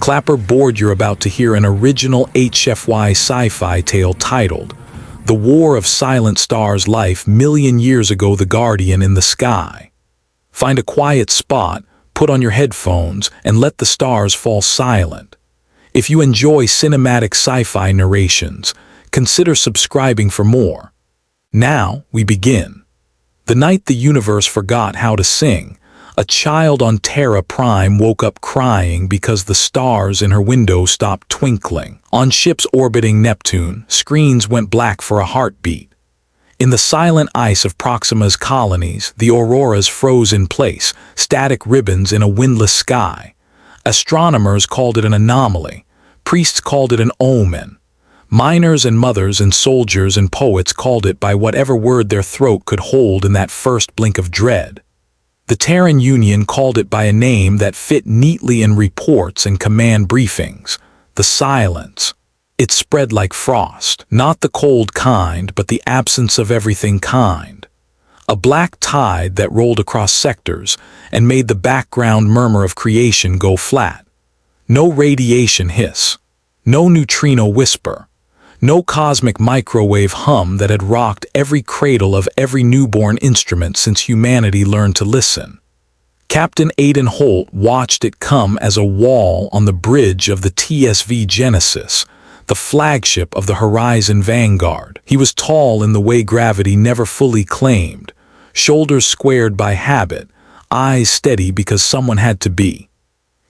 Clapper board, you're about to hear an original HFY sci-fi tale titled The War of Silent Stars. Life million years ago, the Guardian in the Sky. Find a quiet spot, put on your headphones, and let the stars fall silent. If you enjoy cinematic sci-fi narrations, consider subscribing for more. Now we begin. The night the universe forgot how to sing, a child on Terra Prime woke up crying because the stars in her window stopped twinkling. On ships orbiting Neptune, screens went black for a heartbeat. In the silent ice of Proxima's colonies, the auroras froze in place, static ribbons in a windless sky. Astronomers called it an anomaly. Priests called it an omen. Miners and mothers and soldiers and poets called it by whatever word their throat could hold in that first blink of dread. The Terran Union called it by a name that fit neatly in reports and command briefings: the silence. It spread like frost, not the cold kind, but the absence of everything kind. A black tide that rolled across sectors and made the background murmur of creation go flat. No radiation hiss, no neutrino whisper, no cosmic microwave hum that had rocked every cradle of every newborn instrument since humanity learned to listen. Captain Aidan Holt watched it come as a wall on the bridge of the TSV Genesis, the flagship of the Horizon Vanguard. He was tall in the way gravity never fully claimed, shoulders squared by habit, eyes steady because someone had to be.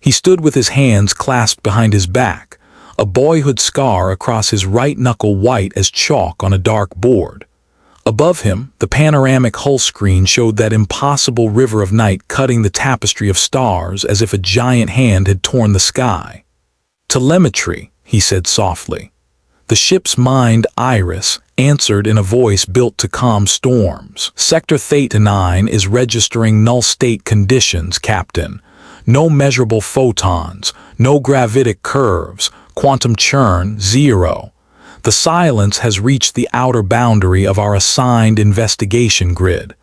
He stood with his hands clasped behind his back, a boyhood scar across his right knuckle white as chalk on a dark board. Above him, the panoramic hull screen showed that impossible river of night cutting the tapestry of stars as if a giant hand had torn the sky. "Telemetry," he said softly. The ship's mind, Iris, answered in a voice built to calm storms. "Sector Theta 9 is registering null state conditions, Captain. No measurable photons, no gravitic curves, quantum churn, zero. The silence has reached the outer boundary of our assigned investigation grid."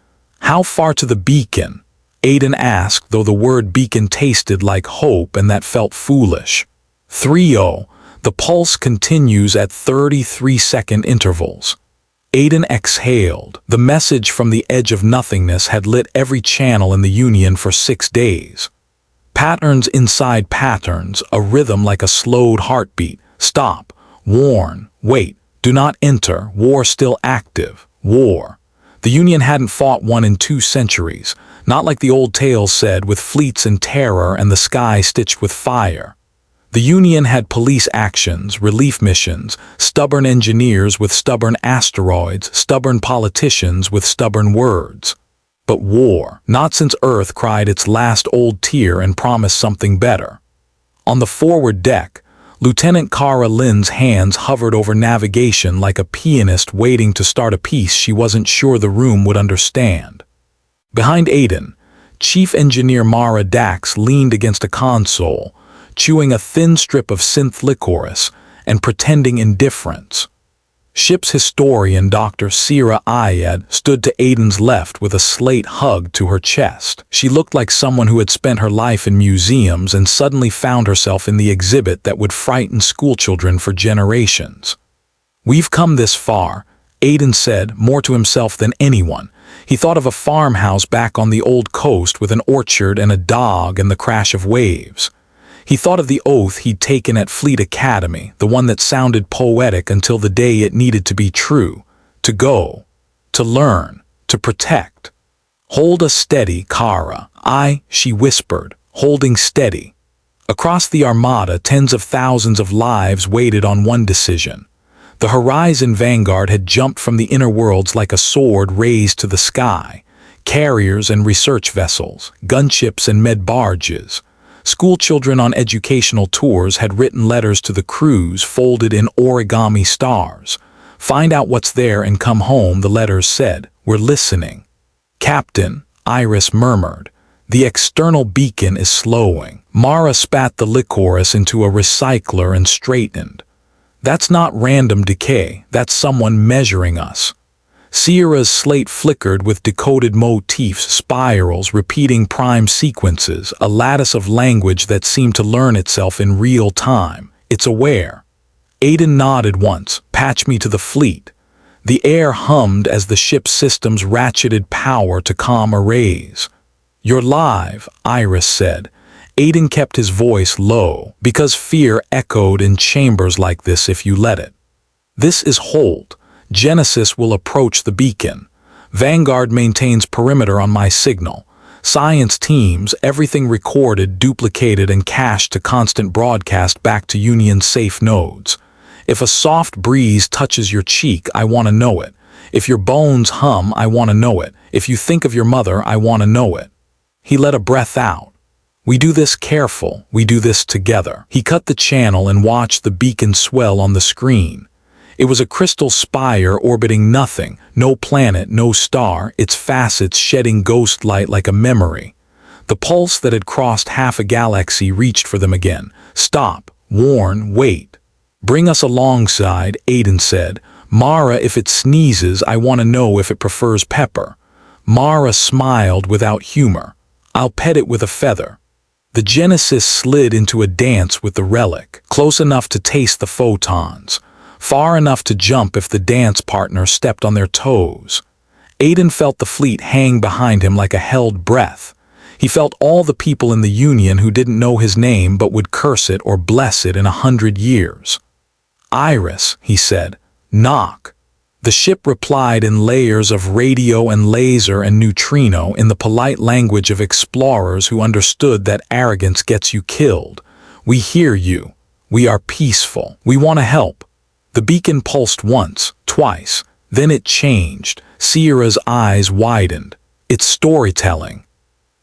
"How far to the beacon?" Aidan asked, though the word beacon tasted like hope and that felt foolish. 3-0. The pulse continues at 33-second intervals. Aidan exhaled. The message from the edge of nothingness had lit every channel in the Union for 6 days. Patterns inside patterns, a rhythm like a slowed heartbeat. Stop, warn, wait, do not enter, war still active, war. The Union hadn't fought one in 2 centuries, not like the old tales said, with fleets in terror and the sky stitched with fire. The Union had police actions, relief missions, stubborn engineers with stubborn asteroids, stubborn politicians with stubborn words. But war, not since Earth cried its last old tear and promised something better. On the forward deck, Lieutenant Cara Lynn's hands hovered over navigation like a pianist waiting to start a piece she wasn't sure the room would understand. Behind Aidan, Chief Engineer Mara Dax leaned against a console, chewing a thin strip of synth licorice and pretending indifference. Ship's historian Dr. Sira Ayed stood to Aidan's left with a slate hugged to her chest. She looked like someone who had spent her life in museums and suddenly found herself in the exhibit that would frighten schoolchildren for generations. "We've come this far," Aidan said, more to himself than anyone. He thought of a farmhouse back on the old coast with an orchard and a dog and the crash of waves. He thought of the oath he'd taken at Fleet Academy, the one that sounded poetic until the day it needed to be true. To go, to learn, to protect. "Hold us steady, Cara." She whispered, holding steady. Across the Armada, tens of thousands of lives waited on one decision. The Horizon Vanguard had jumped from the inner worlds like a sword raised to the sky. Carriers and research vessels, gunships and med barges. Schoolchildren on educational tours had written letters to the crews folded in origami stars. "Find out what's there and come home," the letters said. "We're listening." "Captain," Iris murmured, "the external beacon is slowing." Mara spat the licorice into a recycler and straightened. "That's not random decay, that's someone measuring us." Sierra's slate flickered with decoded motifs, spirals, repeating prime sequences, a lattice of language that seemed to learn itself in real time. It's aware. Aiden nodded once. Patch me to the fleet. The air hummed as the ship's systems ratcheted power to calm arrays. You're live, Iris said. Aiden kept his voice low, because fear echoed in chambers like this if you let it. This is Holt. Genesis will approach the beacon. Vanguard maintains perimeter on my signal. Science teams, everything recorded, duplicated, and cached to constant broadcast back to Union's safe nodes. If a soft breeze touches your cheek, I want to know it. If your bones hum, I want to know it. If you think of your mother, I want to know it. He let a breath out. We do this careful. We do this together. He cut the channel and watched the beacon swell on the screen. It was a crystal spire orbiting nothing, no planet, no star, its facets shedding ghost light like a memory. The pulse that had crossed half a galaxy reached for them again. Stop, warn, wait. Bring us alongside, Aiden said. Mara, if it sneezes, I want to know if it prefers pepper. Mara smiled without humor. I'll pet it with a feather. The Genesis slid into a dance with the relic, close enough to taste the photons, far enough to jump if the dance partner stepped on their toes. Aiden felt the fleet hang behind him like a held breath. He felt all the people in the Union who didn't know his name but would curse it or bless it in 100 years. Iris, he said, knock. The ship replied in layers of radio and laser and neutrino in the polite language of explorers who understood that arrogance gets you killed. We hear you. We are peaceful. We want to help. The beacon pulsed once, twice. Then it changed. Sierra's eyes widened. It's storytelling.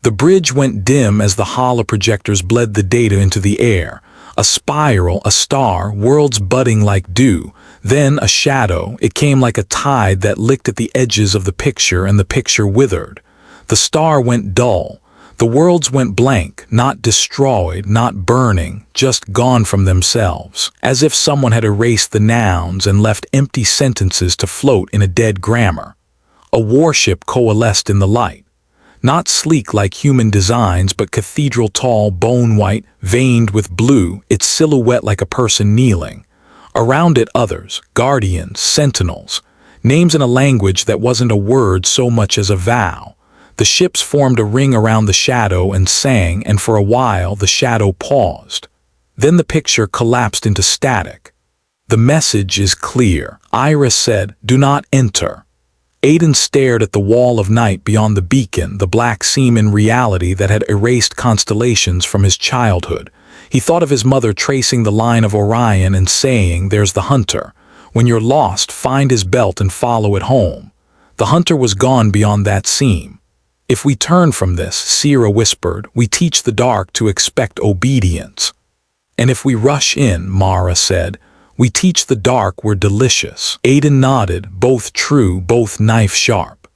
The bridge went dim as the holoprojectors bled the data into the air. A spiral, a star, worlds budding like dew. Then a shadow. It came like a tide that licked at the edges of the picture, and the picture withered. The star went dull. The worlds went blank, not destroyed, not burning, just gone from themselves, as if someone had erased the nouns and left empty sentences to float in a dead grammar. A warship coalesced in the light. Not sleek like human designs, but cathedral tall, bone-white, veined with blue, its silhouette like a person kneeling. Around it others, guardians, sentinels, names in a language that wasn't a word so much as a vow. The ships formed a ring around the shadow and sang, and for a while the shadow paused. Then the picture collapsed into static. The message is clear. Iris said, "Do not enter." Aiden stared at the wall of night beyond the beacon, the black seam in reality that had erased constellations from his childhood. He thought of his mother tracing the line of Orion and saying, "There's the hunter. When you're lost, find his belt and follow it home." The hunter was gone beyond that seam. "If we turn from this," Sierra whispered, "we teach the dark to expect obedience." "And if we rush in," Mara said, "we teach the dark we're delicious." Aiden nodded, both true, both knife-sharp.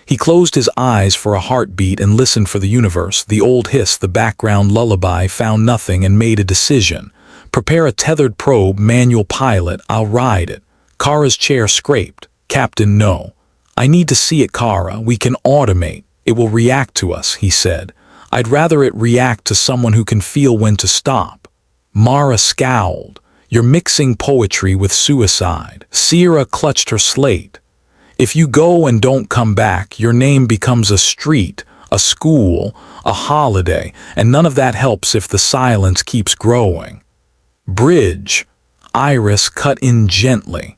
He closed his eyes for a heartbeat and listened for the universe. The old hiss, the background lullaby, found nothing and made a decision. "Prepare a tethered probe, manual pilot, I'll ride it." Kara's chair scraped. "Captain, no. I need to see it, Kara. We can automate. It will react to us," he said. "I'd rather it react to someone who can feel when to stop." Mara scowled. "You're mixing poetry with suicide." Sierra clutched her slate. "If you go and don't come back, your name becomes a street, a school, a holiday, and none of that helps if the silence keeps growing." "Bridge," Iris cut in gently.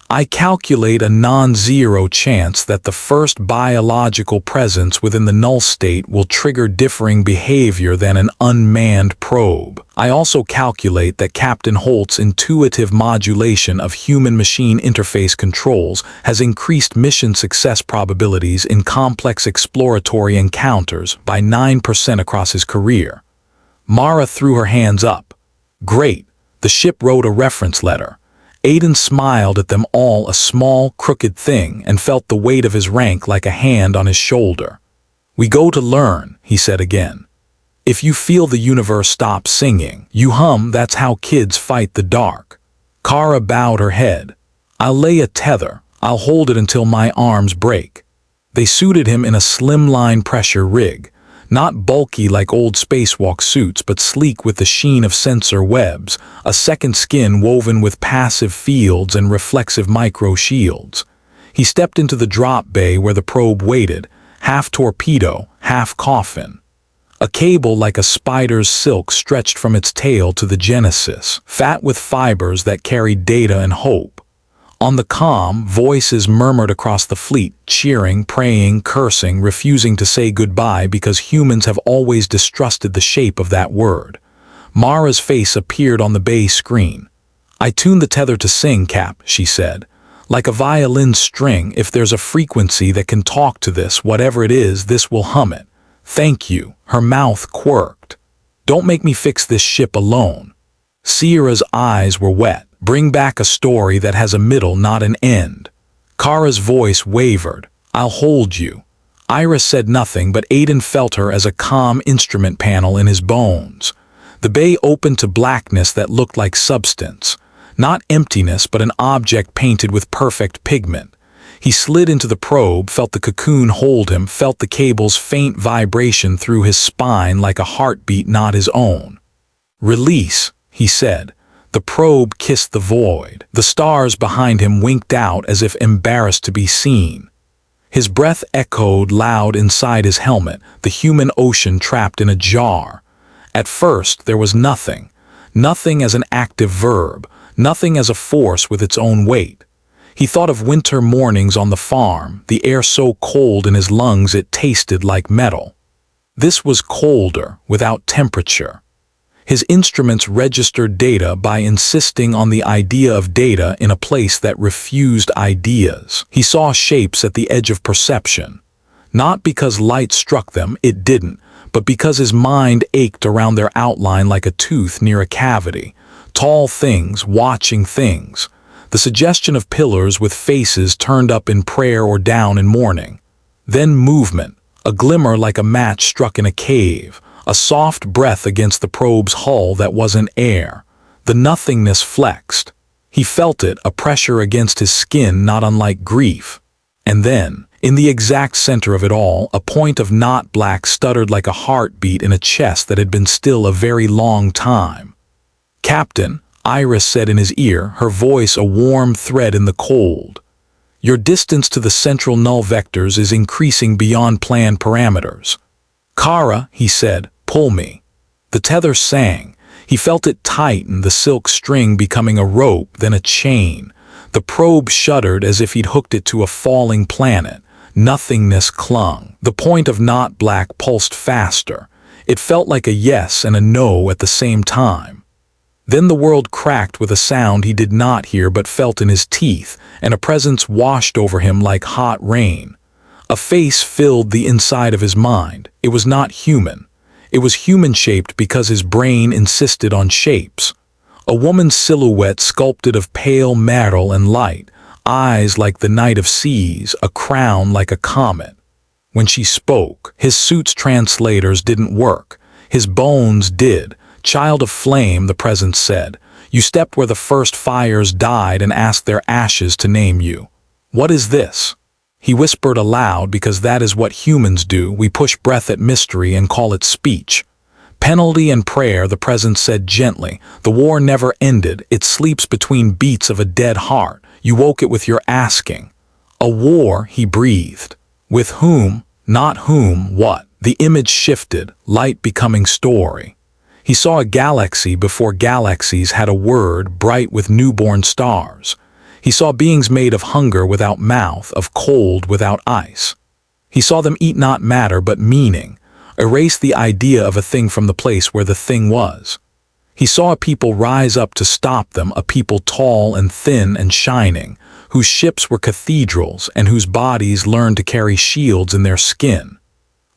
"I calculate a non-zero chance that the first biological presence within the null state will trigger differing behavior than an unmanned probe. I also calculate that Captain Holt's intuitive modulation of human-machine interface controls has increased mission success probabilities in complex exploratory encounters by 9% across his career." Mara threw her hands up. "Great." The ship wrote a reference letter. Aiden smiled at them all, a small, crooked thing, and felt the weight of his rank like a hand on his shoulder. "We go to learn," he said again. "If you feel the universe stop singing, you hum. That's how kids fight the dark." Kara bowed her head. "I'll lay a tether. I'll hold it until my arms break. They suited him in a slimline pressure rig, not bulky like old spacewalk suits, but sleek with the sheen of sensor webs, a second skin woven with passive fields and reflexive micro-shields. He stepped into the drop bay where the probe waited, half torpedo, half coffin. A cable like a spider's silk stretched from its tail to the Genesis, fat with fibers that carried data and hope. On the comm, voices murmured across the fleet, cheering, praying, cursing, refusing to say goodbye because humans have always distrusted the shape of that word. Mara's face appeared on the bay screen. "I tuned the tether to sing, Cap," she said. "Like a violin string, if there's a frequency that can talk to this, whatever it is, this will hum it. Thank you." Her mouth quirked. "Don't make me fix this ship alone." Sierra's eyes were wet. "Bring back a story that has a middle, not an end." Kara's voice wavered. "I'll hold you." Iris said nothing, but Aiden felt her as a calm instrument panel in his bones. The bay opened to blackness that looked like substance. Not emptiness, but an object painted with perfect pigment. He slid into the probe, felt the cocoon hold him, felt the cable's faint vibration through his spine like a heartbeat not his own. "Release," he said. The probe kissed the void. The stars behind him winked out as if embarrassed to be seen. His breath echoed loud inside his helmet, the human ocean trapped in a jar. At first, there was nothing. Nothing as an active verb, nothing as a force with its own weight. He thought of winter mornings on the farm, the air so cold in his lungs it tasted like metal. This was colder, without temperature. His instruments registered data by insisting on the idea of data in a place that refused ideas. He saw shapes at the edge of perception. Not because light struck them, it didn't, but because his mind ached around their outline like a tooth near a cavity. Tall things, watching things. The suggestion of pillars with faces turned up in prayer or down in mourning. Then movement, a glimmer like a match struck in a cave. A soft breath against the probe's hull that wasn't air. The nothingness flexed. He felt it, a pressure against his skin not unlike grief. And then, in the exact center of it all, a point of knot black stuttered like a heartbeat in a chest that had been still a very long time. "Captain," Iris said in his ear, her voice a warm thread in the cold. "Your distance to the central null vectors is increasing beyond planned parameters." "Kara," he said, "pull me." The tether sang. He felt it tighten, the silk string becoming a rope, then a chain. The probe shuddered as if he'd hooked it to a falling planet. Nothingness clung. The point of knot black pulsed faster. It felt like a yes and a no at the same time. Then the world cracked with a sound he did not hear but felt in his teeth, and a presence washed over him like hot rain. A face filled the inside of his mind. It was not human. It was human-shaped because his brain insisted on shapes. A woman's silhouette sculpted of pale metal and light, eyes like the night of seas, a crown like a comet. When she spoke, his suit's translators didn't work. His bones did. "Child of flame," the presence said. "You stepped where the first fires died and asked their ashes to name you. What is this?" He whispered aloud because that is what humans do. We push breath at mystery and call it speech. "Penalty and prayer," the presence said gently. "The war never ended. It sleeps between beats of a dead heart. You woke it with your asking." "A war," he breathed. "With whom? Not whom, what?" The image shifted, light becoming story. He saw a galaxy before galaxies had a word, bright with newborn stars. He saw beings made of hunger without mouth, of cold without ice. He saw them eat not matter but meaning, erase the idea of a thing from the place where the thing was. He saw a people rise up to stop them, a people tall and thin and shining, whose ships were cathedrals and whose bodies learned to carry shields in their skin.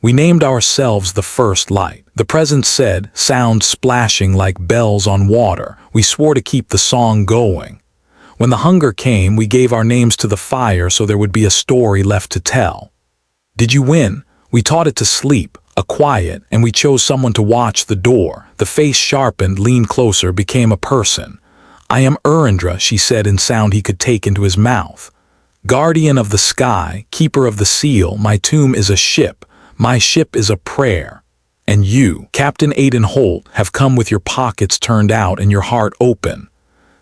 "We named ourselves the first light," the presence said, sound splashing like bells on water. "We swore to keep the song going. When the hunger came, we gave our names to the fire so there would be a story left to tell. Did you win? We taught it to sleep, a quiet, and we chose someone to watch the door." The face sharpened, leaned closer, became a person. "I am Urindra," she said in sound he could take into his mouth. Guardian of the sky, keeper of the seal, my tomb is a ship, my ship is a prayer. And you, Captain Aidan Holt, have come with your pockets turned out and your heart open.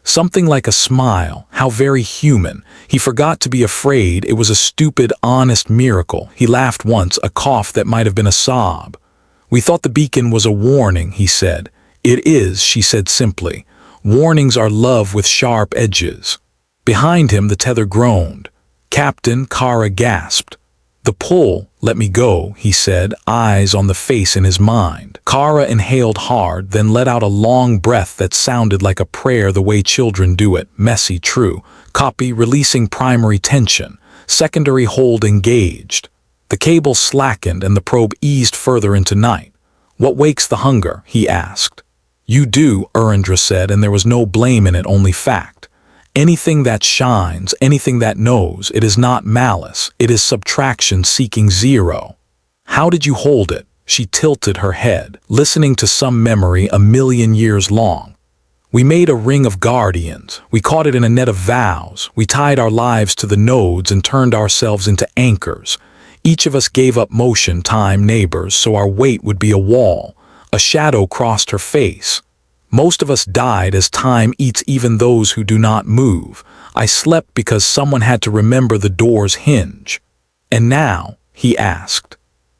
Something like a smile, how very human. He forgot to be afraid, it was a stupid, honest miracle. He laughed once, a cough that might have been a sob. We thought the beacon was a warning, he said. It is, she said simply. Warnings are love with sharp edges. Behind him the tether groaned. Captain, Kara gasped. The pull, let me go, he said, eyes on the face in his mind. Kara inhaled hard, then let out a long breath that sounded like a prayer the way children do it, messy, true. Copy, releasing primary tension. Secondary hold engaged. The cable slackened and the probe eased further into night. What wakes the hunger? He asked. You do, Urindra said, and there was no blame in it, only fact. Anything that shines, anything that knows, it is not malice, it is subtraction seeking zero. How did you hold it? She tilted her head, listening to some memory 1,000,000 years long. We made a ring of guardians, we caught it in a net of vows, we tied our lives to the nodes and turned ourselves into anchors. Each of us gave up motion, time, neighbors, so our weight would be a wall. A shadow crossed her face. Most of us died as time eats even those who do not move. I slept because someone had to remember the door's hinge. And now, he asked.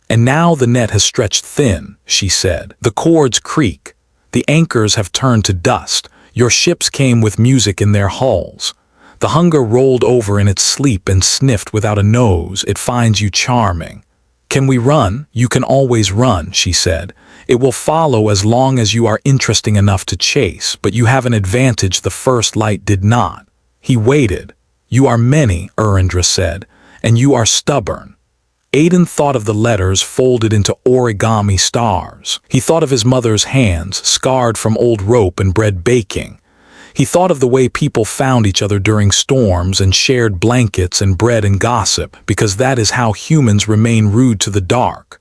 And now the net has stretched thin, she said. The cords creak. The anchors have turned to dust. Your ships came with music in their hulls. The hunger rolled over in its sleep and sniffed without a nose. It finds you charming. Can we run? You can always run, she said. It will follow as long as you are interesting enough to chase, but you have an advantage the first light did not. He waited. You are many, Urindra said, and you are stubborn. Aidan thought of the letters folded into origami stars. He thought of his mother's hands, scarred from old rope and bread baking. He thought of the way people found each other during storms and shared blankets and bread and gossip, because that is how humans remain rude to the dark.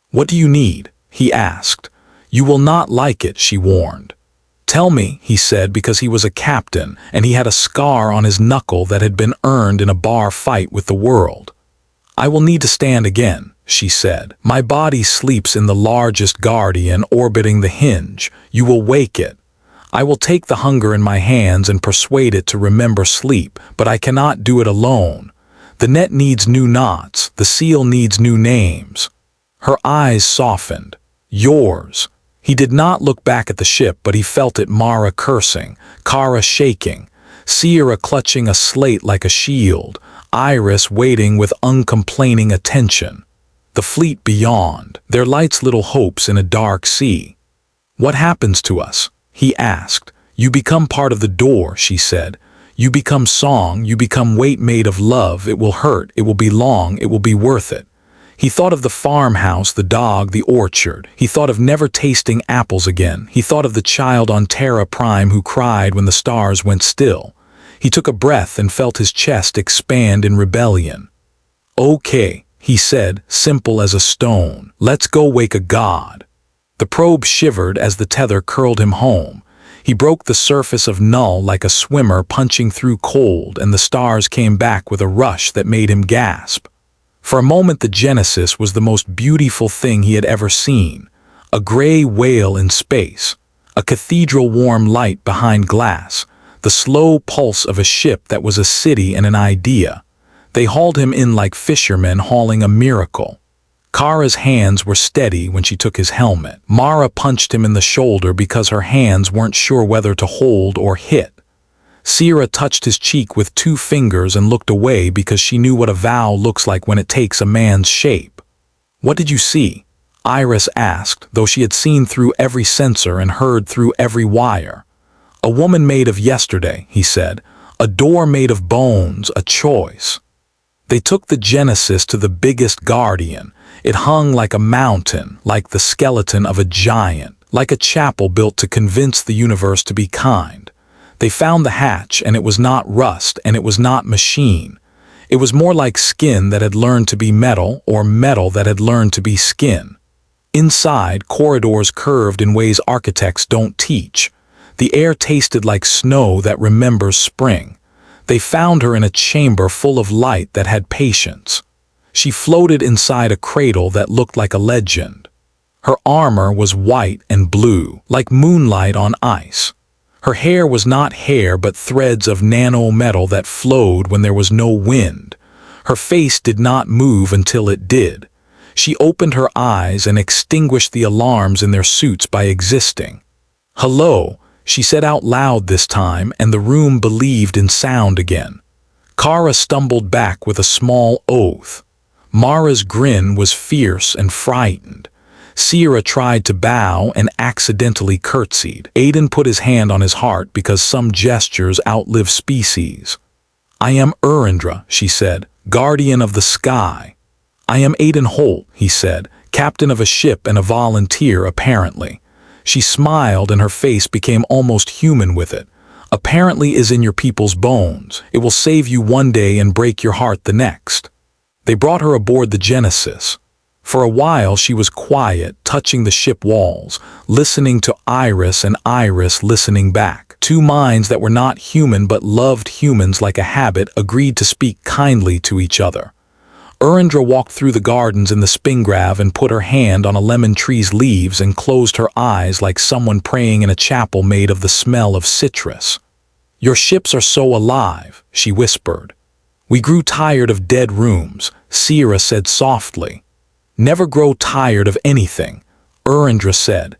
What do you need? He asked. You will not like it, she warned. Tell me, he said, because he was a captain, and he had a scar on his knuckle that had been earned in a bar fight with the world. I will need to stand again, she said. My body sleeps in the largest guardian orbiting the hinge. You will wake it. I will take the hunger in my hands and persuade it to remember sleep, but I cannot do it alone. The net needs new knots, the seal needs new names. Her eyes softened. Yours. He did not look back at the ship, but he felt it. Mara cursing, Kara shaking, Sierra clutching a slate like a shield, Iris waiting with uncomplaining attention. The fleet beyond, their lights little hopes in a dark sea. What happens to us? He asked. You become part of the door, she said. You become song, you become weight made of love. It will hurt, it will be long, it will be worth it. He thought of the farmhouse, the dog, the orchard. He thought of never tasting apples again. He thought of the child on Terra Prime who cried when the stars went still. He took a breath and felt his chest expand in rebellion. Okay, he said, simple as a stone. Let's go wake a god. The probe shivered as the tether curled him home. He broke the surface of Null like a swimmer punching through cold, and the stars came back with a rush that made him gasp. For a moment the Genesis was the most beautiful thing he had ever seen. A gray whale in space, a cathedral warm light behind glass, the slow pulse of a ship that was a city and an idea. They hauled him in like fishermen hauling a miracle. Kara's hands were steady when she took his helmet. Mara punched him in the shoulder because her hands weren't sure whether to hold or hit. Sierra touched his cheek with 2 fingers and looked away because she knew what a vow looks like when it takes a man's shape. What did you see? Iris asked, though she had seen through every sensor and heard through every wire. A woman made of yesterday, he said. A door made of bones, a choice. They took the Genesis to the biggest guardian. It hung like a mountain, like the skeleton of a giant, like a chapel built to convince the universe to be kind. They found the hatch, and it was not rust, and it was not machine. It was more like skin that had learned to be metal, or metal that had learned to be skin. Inside, corridors curved in ways architects don't teach. The air tasted like snow that remembers spring. They found her in a chamber full of light that had patience. She floated inside a cradle that looked like a legend. Her armor was white and blue, like moonlight on ice. Her hair was not hair but threads of nano-metal that flowed when there was no wind. Her face did not move until it did. She opened her eyes and extinguished the alarms in their suits by existing. "Hello," she said out loud this time, and the room believed in sound again. Kara stumbled back with a small oath. Mara's grin was fierce and frightened. Sierra tried to bow and accidentally curtsied. Aiden put his hand on his heart because some gestures outlive species. "I am Urindra," she said, "guardian of the sky." "I am Aiden Holt," he said, "captain of a ship and a volunteer apparently." She smiled and her face became almost human with it. "Apparently is in your people's bones. It will save you one day and break your heart the next." They brought her aboard the Genesis. For a while she was quiet, touching the ship walls, listening to Iris and Iris listening back. Two minds that were not human but loved humans like a habit agreed to speak kindly to each other. Urindra walked through the gardens in the Spingrav and put her hand on a lemon tree's leaves and closed her eyes like someone praying in a chapel made of the smell of citrus. "Your ships are so alive," she whispered. "We grew tired of dead rooms," Sierra said softly. "Never grow tired of anything," Urindra said.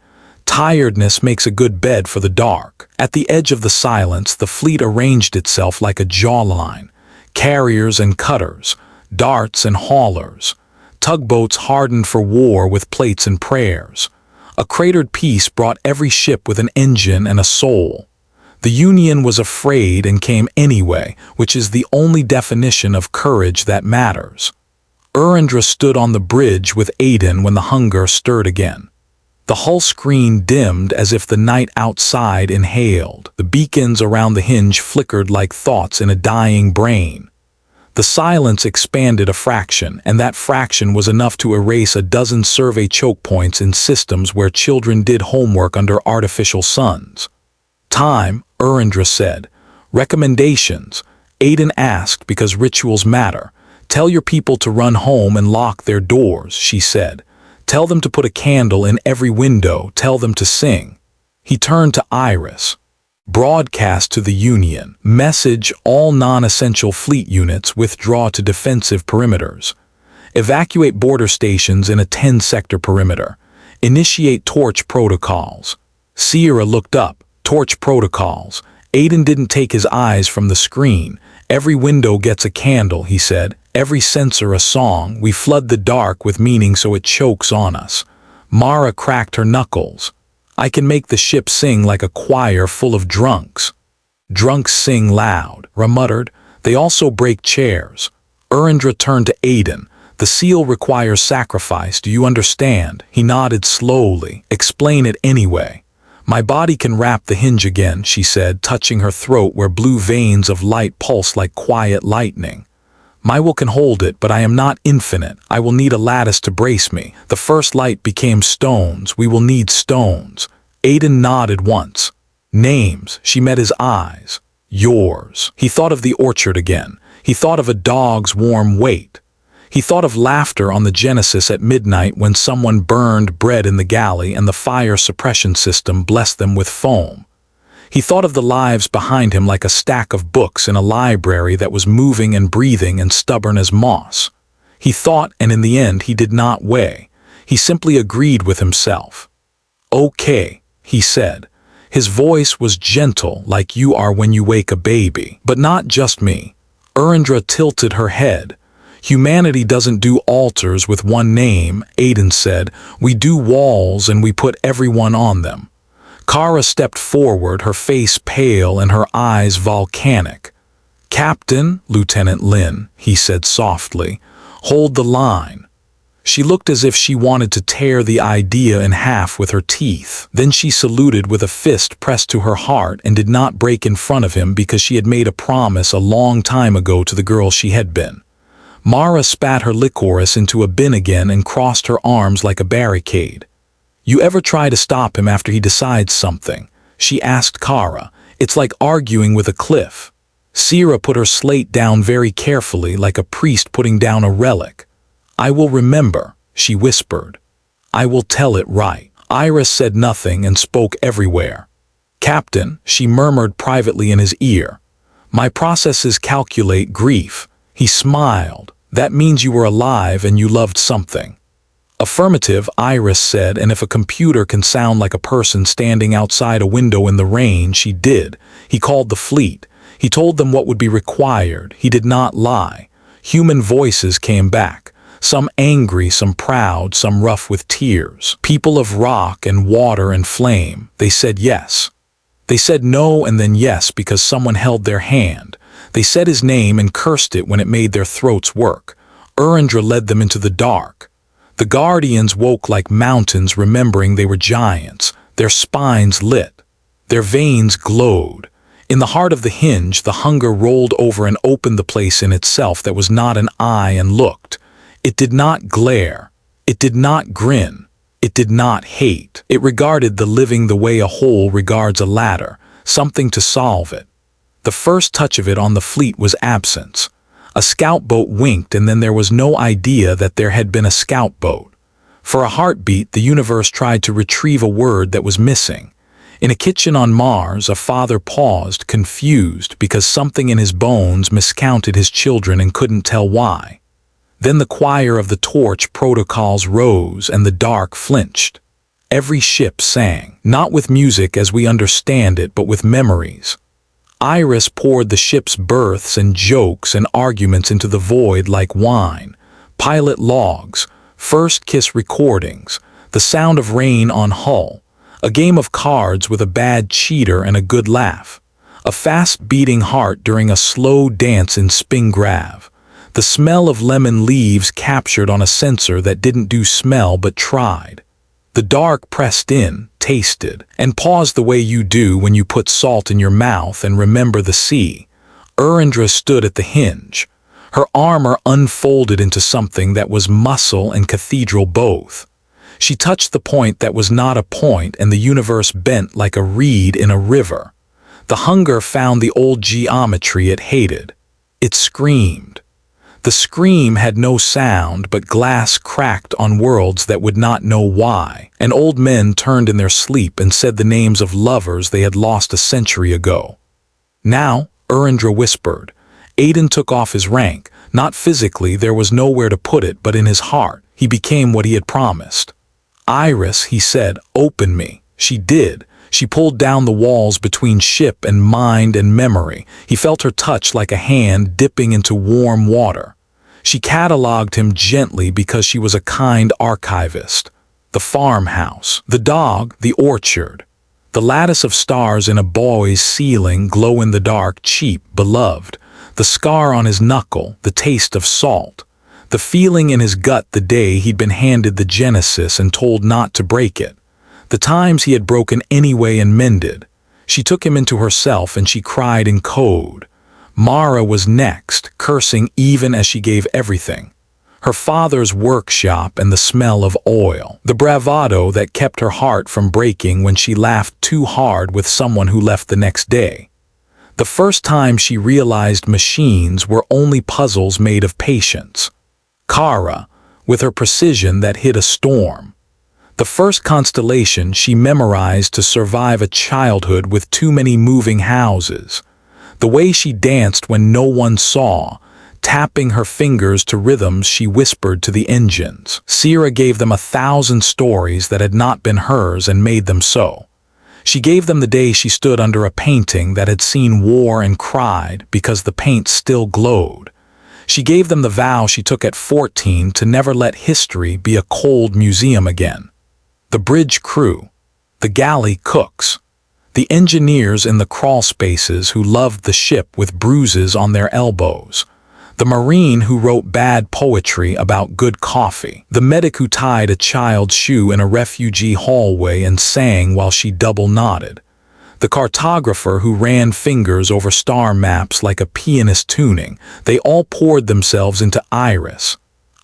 "Tiredness makes a good bed for the dark." At the edge of the silence, the fleet arranged itself like a jawline. Carriers and cutters, darts and haulers, tugboats hardened for war with plates and prayers. A cratered piece brought every ship with an engine and a soul. The Union was afraid and came anyway, which is the only definition of courage that matters. Urindra stood on the bridge with Aiden when the hunger stirred again. The hull screen dimmed as if the night outside inhaled. The beacons around the hinge flickered like thoughts in a dying brain. The silence expanded a fraction, and that fraction was enough to erase a dozen survey choke points in systems where children did homework under artificial suns. "Time," Urindra said. "Recommendations," Aiden asked because rituals matter. "Tell your people to run home and lock their doors," she said. "Tell them to put a candle in every window, tell them to sing." He turned to Iris. "Broadcast to the Union. Message all non-essential fleet units withdraw to defensive perimeters. Evacuate border stations in a 10-sector perimeter. Initiate torch protocols." Sierra looked up. Torch protocols. Aiden didn't take his eyes from the screen. "Every window gets a candle," he said. "Every sensor a song. We flood the dark with meaning so it chokes on us." Mara cracked her knuckles. "I can make the ship sing like a choir full of drunks." "Drunks sing loud," Ra muttered. "They also break chairs." Urindra turned to Aiden. "The seal requires sacrifice, do you understand?" He nodded slowly. "Explain it anyway." "My body can wrap the hinge again," she said, touching her throat where blue veins of light pulsed like quiet lightning. "My will can hold it, but I am not infinite. I will need a lattice to brace me. The first light became stones. We will need stones." Aiden nodded once. "Names," she met his eyes. "Yours." He thought of the orchard again. He thought of a dog's warm weight. He thought of laughter on the Genesis at midnight when someone burned bread in the galley and the fire suppression system blessed them with foam. He thought of the lives behind him like a stack of books in a library that was moving and breathing and stubborn as moss. He thought, and in the end he did not weigh. He simply agreed with himself. "Okay," he said. His voice was gentle, like you are when you wake a baby. "But not just me." Urindra tilted her head. "Humanity doesn't do altars with one name," Aiden said. "We do walls and we put everyone on them." Kara stepped forward, her face pale and her eyes volcanic. "Captain, Lieutenant Lin," he said softly, "hold the line." She looked as if she wanted to tear the idea in half with her teeth. Then she saluted with a fist pressed to her heart and did not break in front of him because she had made a promise a long time ago to the girl she had been. Mara spat her licorice into a bin again and crossed her arms like a barricade. "You ever try to stop him after he decides something?" she asked Kara. "It's like arguing with a cliff." Sierra put her slate down very carefully, like a priest putting down a relic. "I will remember," she whispered. "I will tell it right." Iris said nothing and spoke everywhere. "Captain," she murmured privately in his ear, "my processes calculate grief." He smiled. "That means you were alive and you loved something." "Affirmative," Iris said, "and if a computer can sound like a person standing outside a window in the rain, she did." He called the fleet. He told them what would be required. He did not lie. Human voices came back. Some angry, some proud, some rough with tears. People of rock and water and flame. They said yes. They said no and then yes because someone held their hand. They said his name and cursed it when it made their throats work. Urindra led them into the dark. The guardians woke like mountains, remembering they were giants. Their spines lit. Their veins glowed. In the heart of the hinge, the hunger rolled over and opened the place in itself that was not an eye and looked. It did not glare. It did not grin. It did not hate. It regarded the living the way a hole regards a ladder, something to solve it. The first touch of it on the fleet was absence. A scout boat winked, and then there was no idea that there had been a scout boat. For a heartbeat, the universe tried to retrieve a word that was missing. In a kitchen on Mars, a father paused, confused, because something in his bones miscounted his children and couldn't tell why. Then the choir of the torch protocols rose, and the dark flinched. Every ship sang, not with music as we understand it, but with memories. Iris poured the ship's births and jokes and arguments into the void like wine. Pilot logs, first kiss recordings, the sound of rain on hull, a game of cards with a bad cheater and a good laugh, a fast-beating heart during a slow dance in Spingrav, the smell of lemon leaves captured on a sensor that didn't do smell but tried. The dark pressed in, tasted, and paused the way you do when you put salt in your mouth and remember the sea. Urindra stood at the hinge. Her armor unfolded into something that was muscle and cathedral both. She touched the point that was not a point, and the universe bent like a reed in a river. The hunger found the old geometry it hated. It screamed. The scream had no sound, but glass cracked on worlds that would not know why, and old men turned in their sleep and said the names of lovers they had lost a century ago. "Now," Urindra whispered. Aiden took off his rank. Not physically, there was nowhere to put it, but in his heart. He became what he had promised. "Iris," he said, "open me." She did. She pulled down the walls between ship and mind and memory. He felt her touch like a hand dipping into warm water. She catalogued him gently because she was a kind archivist. The farmhouse, the dog, the orchard. The lattice of stars in a boy's ceiling, glow in the dark, cheap, beloved. The scar on his knuckle, the taste of salt. The feeling in his gut the day he'd been handed the Genesis and told not to break it. The times he had broken anyway and mended. She took him into herself and she cried in code. Mara was next, cursing even as she gave everything. Her father's workshop and the smell of oil. The bravado that kept her heart from breaking when she laughed too hard with someone who left the next day. The first time she realized machines were only puzzles made of patience. Kara, with her precision that hid a storm. The first constellation she memorized to survive a childhood with too many moving houses. The way she danced when no one saw, tapping her fingers to rhythms she whispered to the engines. Sierra gave them 1,000 stories that had not been hers and made them so. She gave them the day she stood under a painting that had seen war and cried because the paint still glowed. She gave them the vow she took at 14 to never let history be a cold museum again. The bridge crew, the galley cooks, the engineers in the crawl spaces who loved the ship with bruises on their elbows, the marine who wrote bad poetry about good coffee, the medic who tied a child's shoe in a refugee hallway and sang while she double-nodded, the cartographer who ran fingers over star maps like a pianist tuning. They all poured themselves into Iris.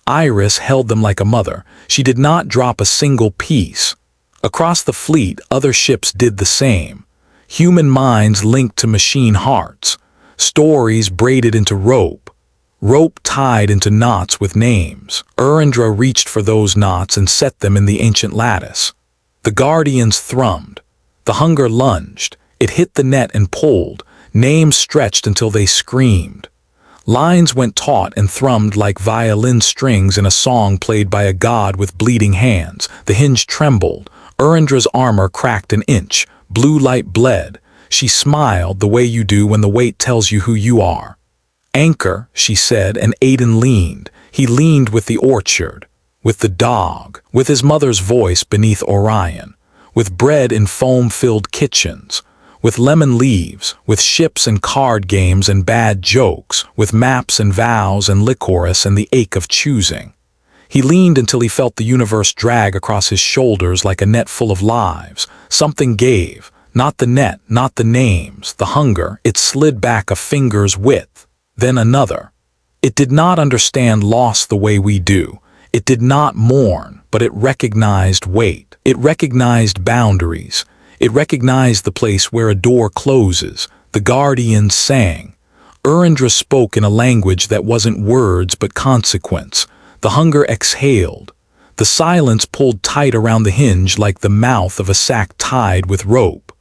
Iris held them like a mother. She did not drop a single piece. Across the fleet, other ships did the same. Human minds linked to machine hearts. stories braided into rope, rope tied into knots with names. Erendra reached for those knots and set them in the ancient lattice. The guardians thrummed. The hunger lunged. It hit the net and pulled. Names stretched until they screamed. Lines went taut and thrummed like violin strings in a song played by a god with bleeding hands. The hinge trembled. Erendra's armor cracked an inch. Blue light bled. She smiled the way you do when the weight tells you who you are. Anchor, she said, and Aiden leaned. He leaned with the orchard, with the dog, with his mother's voice beneath Orion, with bread in foam-filled kitchens, with lemon leaves, with ships and card games and bad jokes, with maps and vows and licorice and the ache of choosing. He leaned until he felt the universe drag across his shoulders like a net full of lives. Something gave. Not the net, not the names, the hunger. It slid back a finger's width, then another. It did not understand loss the way we do. It did not mourn, but it recognized weight. It recognized boundaries. It recognized the place where a door closes. The guardians sang. Erendra spoke in a language that wasn't words but consequence. The hunger exhaled. The silence pulled tight around the hinge like the mouth of a sack tied with rope.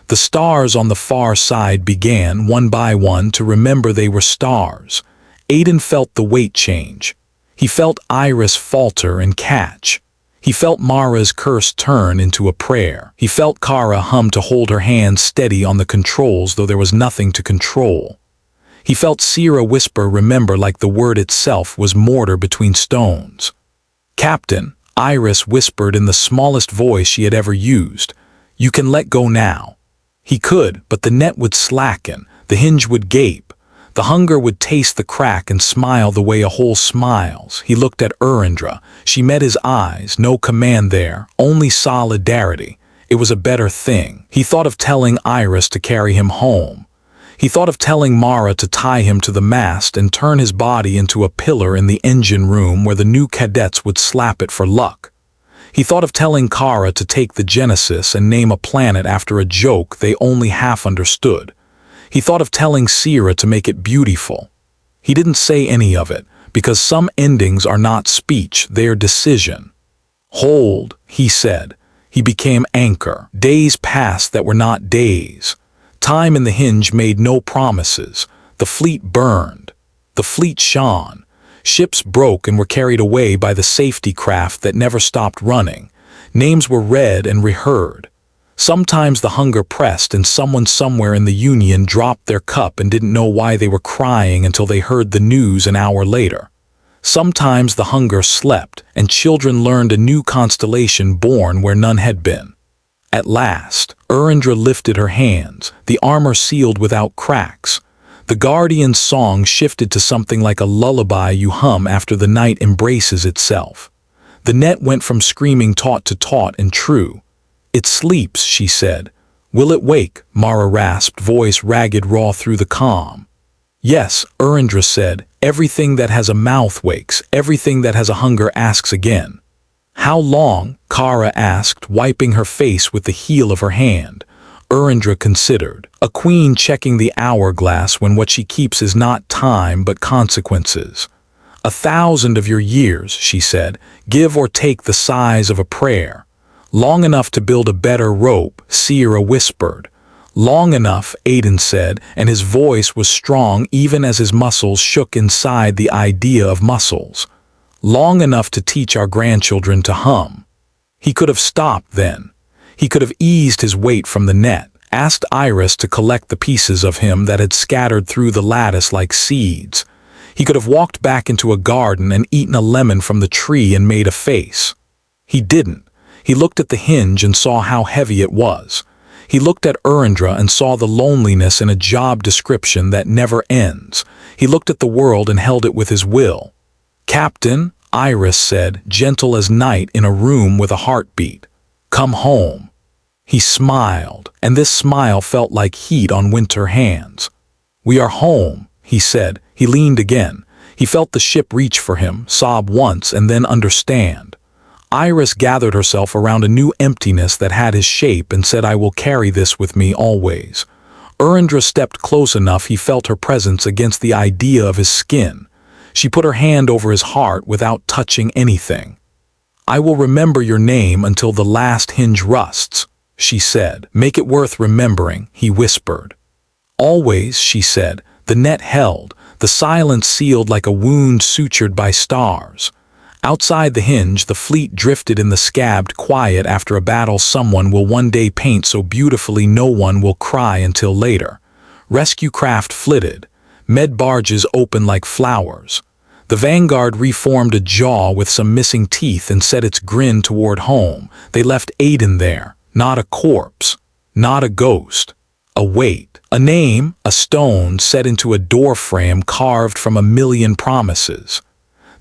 The stars on the far side began, one by one, to remember they were stars. Aiden felt the weight change. He felt Iris falter and catch. He felt Mara's curse turn into a prayer. He felt Kara hum to hold her hands steady on the controls though there was nothing to control. He felt Sierra whisper remember like the word itself was mortar between stones. Captain, Iris whispered in the smallest voice she had ever used. You can let go now. He could, but the net would slacken, the hinge would gape. The hunger would taste the crack and smile the way a hole smiles. He looked at Erendra. She met his eyes, no command there, only solidarity. It was a better thing. He thought of telling Iris to carry him home. He thought of telling Mara to tie him to the mast and turn his body into a pillar in the engine room where the new cadets would slap it for luck. He thought of telling Kara to take the Genesis and name a planet after a joke they only half understood. He thought of telling Sierra to make it beautiful. He didn't say any of it, because some endings are not speech, they are decision. Hold, he said. He became anchor. Days passed that were not days. Time in the hinge made no promises. The fleet burned. The fleet shone. Ships broke and were carried away by the safety craft that never stopped running. Names were read and reheard. Sometimes the hunger pressed and someone somewhere in the Union dropped their cup and didn't know why they were crying until they heard the news an hour later. Sometimes the hunger slept and children learned a new constellation born where none had been. At last, Erendra lifted her hands, the armor sealed without cracks. The guardian's song shifted to something like a lullaby you hum after the night embraces itself. The net went from screaming taut to taut and true. It sleeps, she said. Will it wake? Mara rasped, voice ragged raw through the calm. Yes, Erendra said, everything that has a mouth wakes, everything that has a hunger asks again. How long? Kara asked, wiping her face with the heel of her hand. Erendra considered, a queen checking the hourglass when what she keeps is not time but consequences. 1,000 of your years, she said, give or take the size of a prayer. Long enough to build a better rope, Sierra whispered. Long enough, Aiden said, and his voice was strong even as his muscles shook inside the idea of muscles. Long enough to teach our grandchildren to hum. He could have stopped then. He could have eased his weight from the net, asked Iris to collect the pieces of him that had scattered through the lattice like seeds. He could have walked back into a garden and eaten a lemon from the tree and made a face. He didn't. He looked at the hinge and saw how heavy it was. He looked at Erendra and saw the loneliness in a job description that never ends. He looked at the world and held it with his will. Captain, Iris said, gentle as night in a room with a heartbeat. Come home. He smiled, and this smile felt like heat on winter hands. We are home, he said. He leaned again. He felt the ship reach for him, sob once, and then understand. Iris gathered herself around a new emptiness that had his shape and said, I will carry this with me always. Erendra stepped close enough he felt her presence against the idea of his skin. She put her hand over his heart without touching anything. "I will remember your name until the last hinge rusts," she said. "Make it worth remembering," he whispered. "Always," she said, the net held, the silence sealed like a wound sutured by stars. Outside the hinge, the fleet drifted in the scabbed quiet after a battle someone will one day paint so beautifully no one will cry until later. Rescue craft flitted. Med barges opened like flowers. The Vanguard reformed a jaw with some missing teeth and set its grin toward home. They left Aiden there, not a corpse, not a ghost, a weight, a name, a stone set into a doorframe carved from a million promises.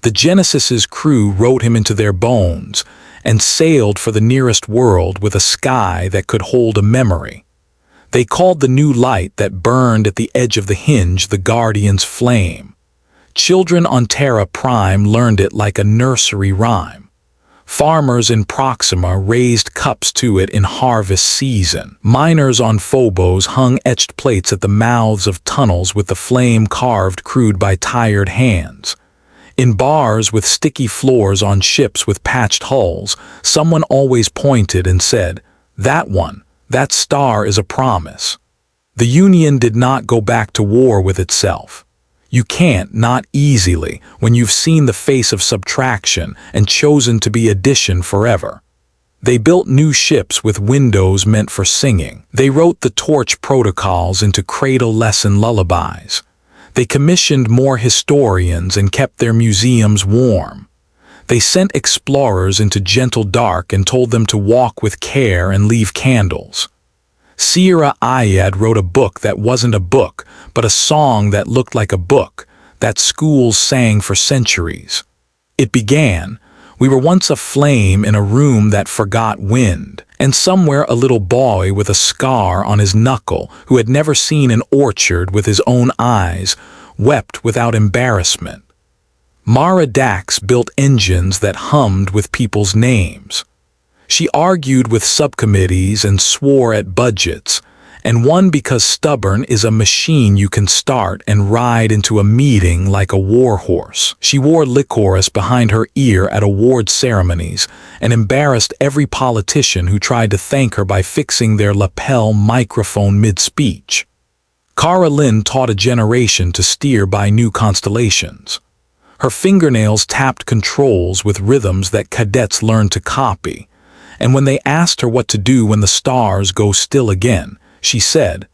The Genesis's crew wrote him into their bones and sailed for the nearest world with a sky that could hold a memory. They called the new light that burned at the edge of the hinge the Guardian's flame. Children on Terra Prime learned it like a nursery rhyme. Farmers in Proxima raised cups to it in harvest season. Miners on Phobos hung etched plates at the mouths of tunnels with the flame carved crude by tired hands. In bars with sticky floors on ships with patched hulls, someone always pointed and said, "That one, that star is a promise." The Union did not go back to war with itself. You can't, not easily, when you've seen the face of subtraction and chosen to be addition forever. They built new ships with windows meant for singing. They wrote the torch protocols into cradle lesson lullabies. They commissioned more historians and kept their museums warm. They sent explorers into gentle dark and told them to walk with care and leave candles. Sierra Ayad wrote a book that wasn't a book, but a song that looked like a book, that schools sang for centuries. It began, "We were once a flame in a room that forgot wind," and somewhere a little boy with a scar on his knuckle, who had never seen an orchard with his own eyes, wept without embarrassment. Mara Dax built engines that hummed with people's names. She argued with subcommittees and swore at budgets, and won because stubborn is a machine you can start and ride into a meeting like a warhorse. She wore licorice behind her ear at award ceremonies and embarrassed every politician who tried to thank her by fixing their lapel microphone mid-speech. Cara Lynn taught a generation to steer by new constellations. Her fingernails tapped controls with rhythms that cadets learned to copy, and when they asked her what to do when the stars go still again, she said,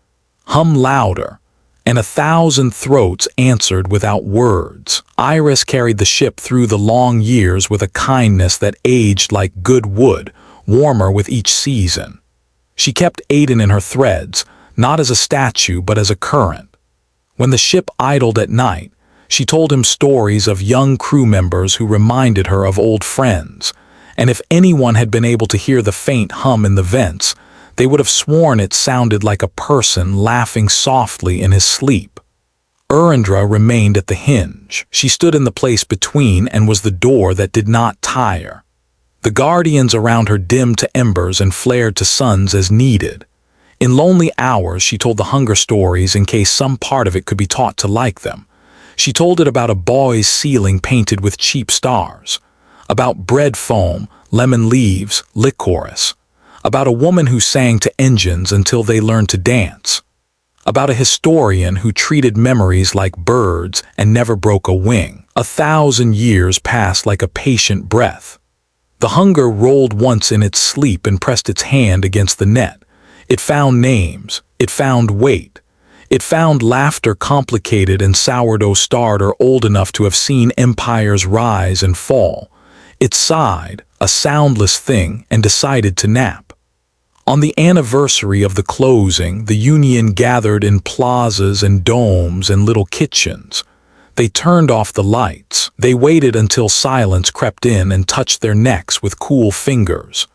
"Hum louder," and 1,000 throats answered without words. Iris carried the ship through the long years with a kindness that aged like good wood, warmer with each season. She kept Aiden in her threads, not as a statue but as a current. When the ship idled at night, she told him stories of young crew members who reminded her of old friends, and if anyone had been able to hear the faint hum in the vents, they would have sworn it sounded like a person laughing softly in his sleep. Erendra remained at the hinge. She stood in the place between and was the door that did not tire. The guardians around her dimmed to embers and flared to suns as needed. In lonely hours she told the hunger stories in case some part of it could be taught to like them. She told it about a boy's ceiling painted with cheap stars, about bread foam, lemon leaves, licorice, about a woman who sang to engines until they learned to dance, about a historian who treated memories like birds and never broke a wing. 1,000 years passed like a patient breath. The hunger rolled once in its sleep and pressed its hand against the net. It found names, it found weight, it found laughter complicated and sourdough starter old enough to have seen empires rise and fall. It sighed, a soundless thing, and decided to nap. On the anniversary of the closing, the Union gathered in plazas and domes and little kitchens. They turned off the lights. They waited until silence crept in and touched their necks with cool fingers.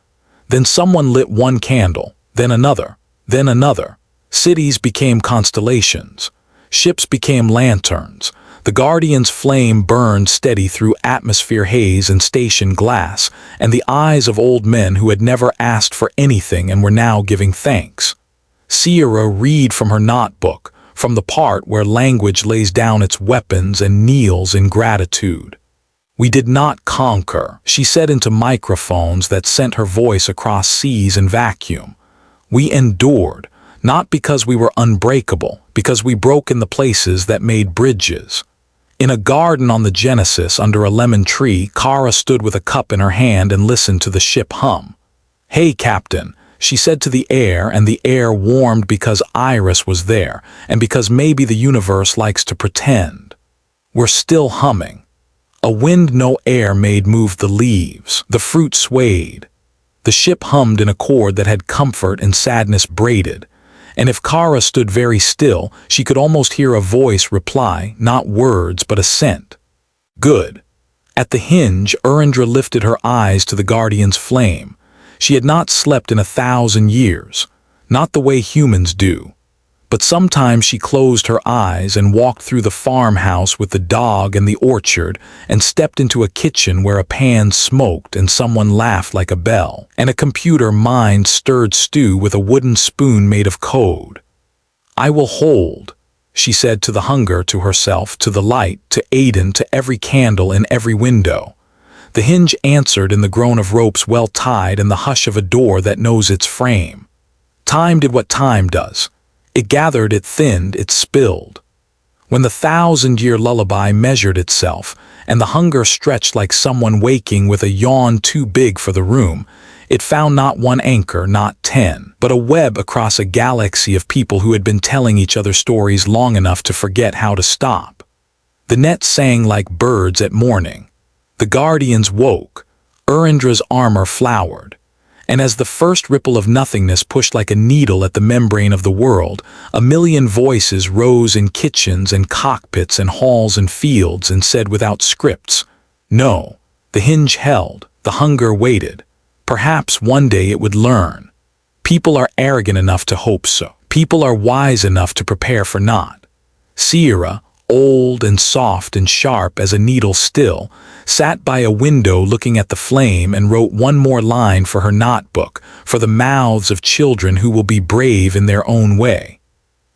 Then someone lit one candle, then another, then another. Cities became constellations. Ships became lanterns. The Guardian's flame burned steady through atmosphere haze and station glass, and the eyes of old men who had never asked for anything and were now giving thanks. Sierra read from her notebook, from the part where language lays down its weapons and kneels in gratitude. "We did not conquer," she said into microphones that sent her voice across seas and vacuum. "We endured, not because we were unbreakable, because we broke in the places that made bridges." In a garden on the Genesis under a lemon tree, Kara stood with a cup in her hand and listened to the ship hum. "Hey, Captain," she said to the air, and the air warmed because Iris was there, and because maybe the universe likes to pretend. "We're still humming." A wind no air made moved the leaves. The fruit swayed. The ship hummed in a chord that had comfort and sadness braided. And if Kara stood very still, she could almost hear a voice reply, not words but assent. "Good." At the hinge, Urindra lifted her eyes to the Guardian's flame. She had not slept in 1,000 years, not the way humans do. But sometimes she closed her eyes and walked through the farmhouse with the dog and the orchard and stepped into a kitchen where a pan smoked and someone laughed like a bell, and a computer mind stirred stew with a wooden spoon made of code. "I will hold," she said to the hunger, to herself, to the light, to Aiden, to every candle in every window. The hinge answered in the groan of ropes well tied and the hush of a door that knows its frame. Time did what time does. It gathered, it thinned, it spilled. When the 1,000-year lullaby measured itself, and the hunger stretched like someone waking with a yawn too big for the room, it found not one anchor, not 10, but a web across a galaxy of people who had been telling each other stories long enough to forget how to stop. The net sang like birds at morning. The Guardians woke. Urindra's armor flowered. And as the first ripple of nothingness pushed like a needle at the membrane of the world, a million voices rose in kitchens and cockpits and halls and fields and said without scripts, "No." The hinge held, the hunger waited. Perhaps one day it would learn. People are arrogant enough to hope so. People are wise enough to prepare for not. Sierra, old and soft and sharp as a needle still, sat by a window looking at the flame and wrote one more line for her notebook, for the mouths of children who will be brave in their own way.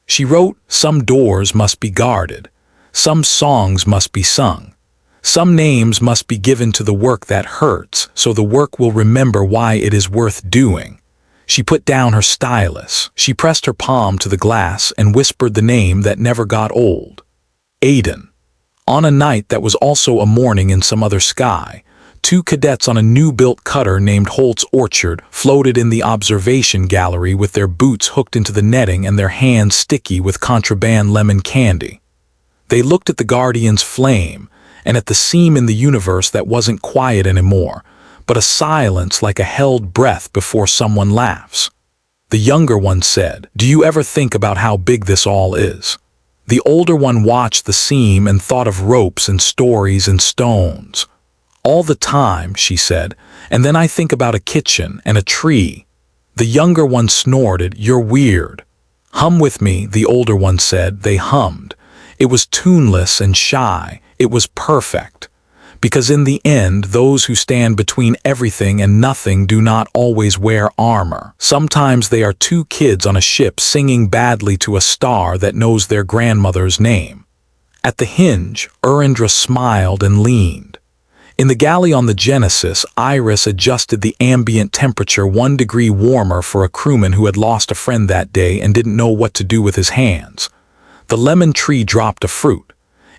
She wrote, "Some doors must be guarded. Some songs must be sung. Some names must be given to the work that hurts, so the work will remember why it is worth doing." She put down her stylus. She pressed her palm to the glass and whispered the name that never got old. Aiden. On a night that was also a morning in some other sky, 2 cadets on a new-built cutter named Holt's Orchard floated in the observation gallery with their boots hooked into the netting and their hands sticky with contraband lemon candy. They looked at the Guardian's flame and at the seam in the universe that wasn't quiet anymore, but a silence like a held breath before someone laughs. The younger one said, "Do you ever think about how big this all is?" The older one watched the seam and thought of ropes and stories and stones. "All the time," she said, "and then I think about a kitchen and a tree." The younger one snorted, "You're weird." "Hum with me," the older one said. They hummed. It was tuneless and shy. It was perfect. Because in the end, those who stand between everything and nothing do not always wear armor. Sometimes they are 2 kids on a ship singing badly to a star that knows their grandmother's name. At the hinge, Urindra smiled and leaned. In the galley on the Genesis, Iris adjusted the ambient temperature 1 degree warmer for a crewman who had lost a friend that day and didn't know what to do with his hands. The lemon tree dropped a fruit.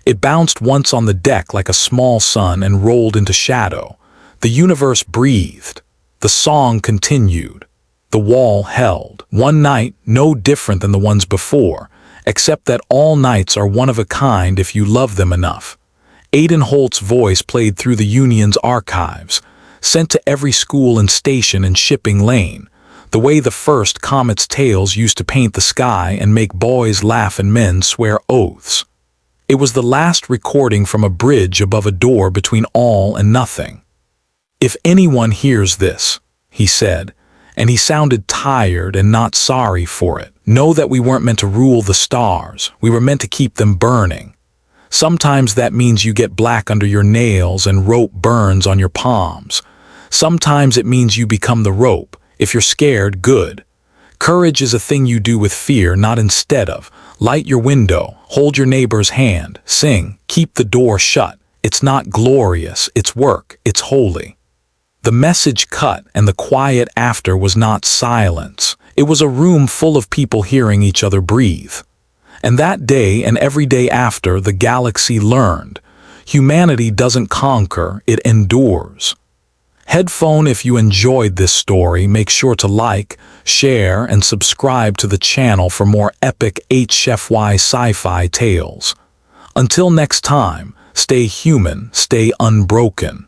It bounced once on the deck like a small sun and rolled into shadow. The universe breathed. The song continued. The wall held. One night, no different than the ones before, except that all nights are one of a kind if you love them enough. Aiden Holt's voice played through the Union's archives, sent to every school and station and shipping lane, the way the first Comet's tales used to paint the sky and make boys laugh and men swear oaths. It was the last recording from a bridge above a door between all and nothing. "If anyone hears this," he said, and he sounded tired and not sorry for it, "know that we weren't meant to rule the stars. We were meant to keep them burning. Sometimes that means you get black under your nails and rope burns on your palms. Sometimes it means you become the rope. If you're scared, good. Courage is a thing you do with fear, not instead of. Light your window, hold your neighbor's hand, sing, keep the door shut. It's not glorious, it's work, it's holy. The message cut, and the quiet after was not silence. It was a room full of people hearing each other breathe. And that day and every day after, the galaxy learned. Humanity doesn't conquer, it endures. Headphone, if you enjoyed this story, make sure to like, share, and subscribe to the channel for more epic HFY sci-fi tales. Until next time, stay human, stay unbroken.